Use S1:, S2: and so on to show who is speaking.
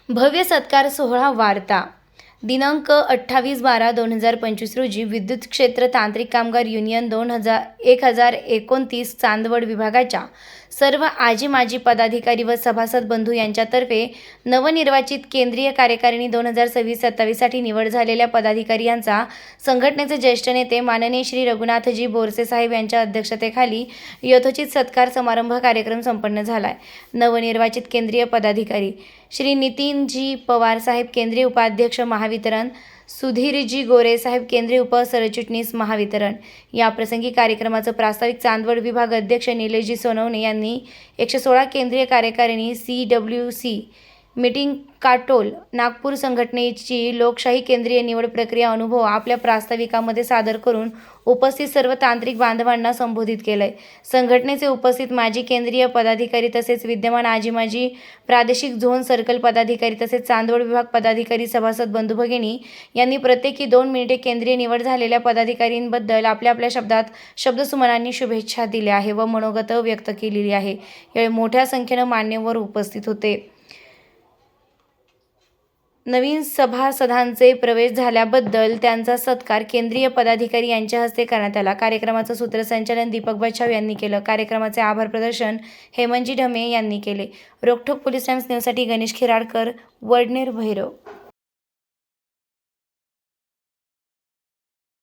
S1: भव्य सत्कार सोहळा वार्ता दिनांक 28/12/2025 रोजी विद्युत क्षेत्र तांत्रिक कामगार युनियन 1029 चांदवड विभागाच्या सर्व आजी माजी पदाधिकारी व सभासद बंधू यांच्यातर्फे नवनिर्वाचित केंद्रीय कार्यकारिणी 2026-27 साठी निवड झालेल्या पदाधिकारी यांचा संघटनेचे ज्येष्ठ नेते माननीय श्री रघुनाथजी बोरसे साहेब यांच्या अध्यक्षतेखाली यथोचित सत्कार समारंभ कार्यक्रम संपन्न झालाय। नवनिर्वाचित केंद्रीय पदाधिकारी श्री नितीनजी पवार साहेब केंद्रीय उपाध्यक्ष महावितरण, सुधीरजी गोरे साहेब केंद्रीय उपसरचिटणीस महावितरण। या प्रसंगी कार्यक्रमाचं प्रास्ताविक चांदवड विभाग अध्यक्ष निलेशजी सोनवणे यांनी 116 केंद्रीय कार्यकारिणी CWC मीटिंग काटोल नागपूर संघटनेची लोकशाही केंद्रीय निवड प्रक्रिया अनुभव आपल्या प्रास्ताविकामध्ये सादर करून उपस्थित सर्व तांत्रिक बांधवांना संबोधित केलंय। संघटनेचे उपस्थित माजी केंद्रीय पदाधिकारी तसेच विद्यमान आजी माजी प्रादेशिक झोन सर्कल पदाधिकारी तसेच चांदवड विभाग पदाधिकारी सभासद बंधू भगिनी यांनी प्रत्येकी 2 मिनिटे केंद्रीय निवड झालेल्या पदाधिकारींबद्दल आपल्या आपल्या शब्दात शब्दसुमनांनी शुभेच्छा दिल्या आहे व मनोगत व्यक्त केलेली आहे। यावेळी मोठ्या संख्येने मान्यवर उपस्थित होते। नवीन सभासदांचे प्रवेश झाल्याबद्दल त्यांचा सत्कार केंद्रीय पदाधिकारी यांच्या हस्ते करण्यात आला। कार्यक्रमाचं सूत्रसंचालन दीपक बच्छाव यांनी केलं। कार्यक्रमाचे आभार प्रदर्शन हेमंतजी ढमे यांनी केले। रोखठोक पोलीस टाइम्स न्यूजसाठी गणेश खिराडकर, वडनेर, भैरव।